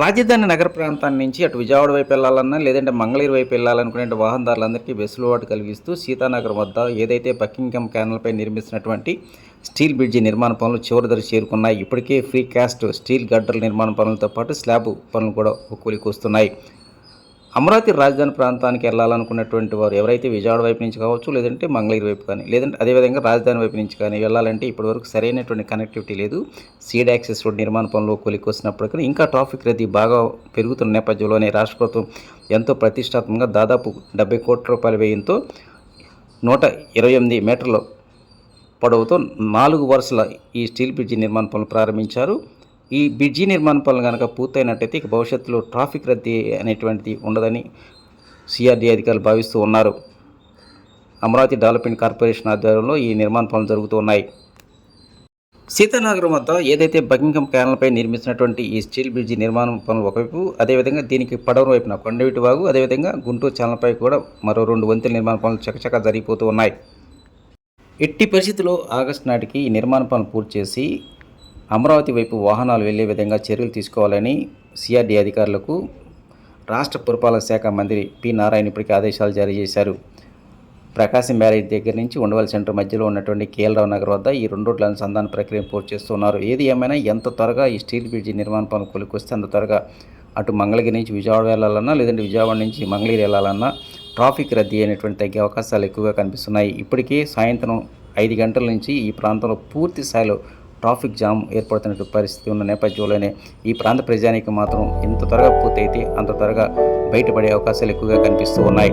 రాజధాని నగర ప్రాంతాన్ని నుంచి అటు విజయవాడ వైపు వెళ్ళాలన్నా లేదంటే మంగళగిరి వైపు వెళ్ళాలనుకునే వాహనదారులందరికీ వెసులుబాటు కలిగిస్తూ సీతానగర్ వద్ద ఏదైతే బకింగ్హామ్ క్యానల్పై నిర్మిస్తున్నటువంటి స్టీల్ బ్రిడ్జి నిర్మాణ పనులు చివరి దశ చేరుకున్నాయి. ఇప్పటికే ఫ్రీ కాస్ట్ స్టీల్ గడ్డల నిర్మాణ పనులతో పాటు స్లాబ్ పనులు కూడా కూలికొస్తున్నాయి. అమరావతి రాజధాని ప్రాంతానికి వెళ్ళాలనుకున్నటువంటి వారు ఎవరైతే విజయవాడ వైపు నుంచి కావచ్చు, లేదంటే మంగళగిరి వైపు కానీ, లేదంటే అదేవిధంగా రాజధాని వైపు నుంచి కానీ వెళ్ళాలంటే ఇప్పటివరకు సరైనటువంటి కనెక్టివిటీ లేదు. సీడ్ యాక్సెస్ రోడ్ నిర్మాణ పనులు కొలికొస్తున్నప్పటికీ ఇంకా ట్రాఫిక్ రద్దీ బాగా పెరుగుతున్న నేపథ్యంలోనే రాష్ట్ర ప్రభుత్వం ఎంతో ప్రతిష్టాత్మకంగా దాదాపు 70 కోట్ల రూపాయల వ్యయంతో 128 మీటర్ల పొడవుతో 4 వరుసల ఈ స్టీల్ బ్రిడ్జి నిర్మాణ పనులు ప్రారంభించారు. ఈ బ్రిడ్జి నిర్మాణ పనులు కనుక పూర్తయినట్టయితే ఇక భవిష్యత్తులో ట్రాఫిక్ రద్దీ అనేటువంటిది ఉండదని సిఆర్డీ అధికారులు భావిస్తూ ఉన్నారు. అమరావతి డెవలప్మెంట్ కార్పొరేషన్ ఆధ్వర్యంలో ఈ నిర్మాణ పనులు జరుగుతూ ఉన్నాయి. సీతానగరం వద్ద ఏదైతే బకింగ్హామ్ క్యానల్పై నిర్మిస్తున్నటువంటి ఈ స్టీల్ బ్రిడ్జి నిర్మాణ పనులు ఒకవైపు, అదేవిధంగా దీనికి పడవ వైపున కొండవీటి వాగు, అదేవిధంగా గుంటూరు ఛానల్పై కూడా మరో 2 వంతెన నిర్మాణ పనులు చకచకా జరిగిపోతూ ఉన్నాయి. ఎట్టి పరిస్థితుల్లో ఆగస్టు నాటికి ఈ నిర్మాణ పనులు పూర్తి చేసి అమరావతి వైపు వాహనాలు వెళ్లే విధంగా చర్యలు తీసుకోవాలని సిఆర్డీ అధికారులకు రాష్ట్ర పురపాలక శాఖ మంత్రి పి నారాయణ ఇప్పటికే ఆదేశాలు జారీ చేశారు. ప్రకాశం బ్యారేజ్ దగ్గర నుంచి ఉండవల్లి సెంటర్ మధ్యలో ఉన్నటువంటి కేఎల్ నగర్ వద్ద ఈ 2 రోడ్ల అనుసంధాన ప్రక్రియను పూర్తి చేస్తున్నారు. ఏది ఏమైనా ఎంత త్వరగా ఈ స్టీల్ బ్రిడ్జి నిర్మాణ పనులు కొలికొస్తే అంత త్వరగా అటు మంగళగిరి నుంచి విజయవాడ వెళ్ళాలన్నా, లేదంటే విజయవాడ నుంచి మంగళగిరి వెళ్ళాలన్నా ట్రాఫిక్ రద్దీ అనేటువంటి తగ్గే అవకాశాలు ఎక్కువగా కనిపిస్తున్నాయి. ఇప్పటికే సాయంత్రం 5 గంటల నుంచి ఈ ప్రాంతంలో పూర్తి స్థాయిలో ట్రాఫిక్ జామ్ ఏర్పడుతున్న పరిస్థితి ఉన్న నేపథ్యంలోనే ఈ ప్రాంత ప్రజానికి మాత్రం ఎంత త్వరగా పూర్తయితే అంత త్వరగా బయటపడే అవకాశాలు ఎక్కువగా కనిపిస్తూ ఉన్నాయి.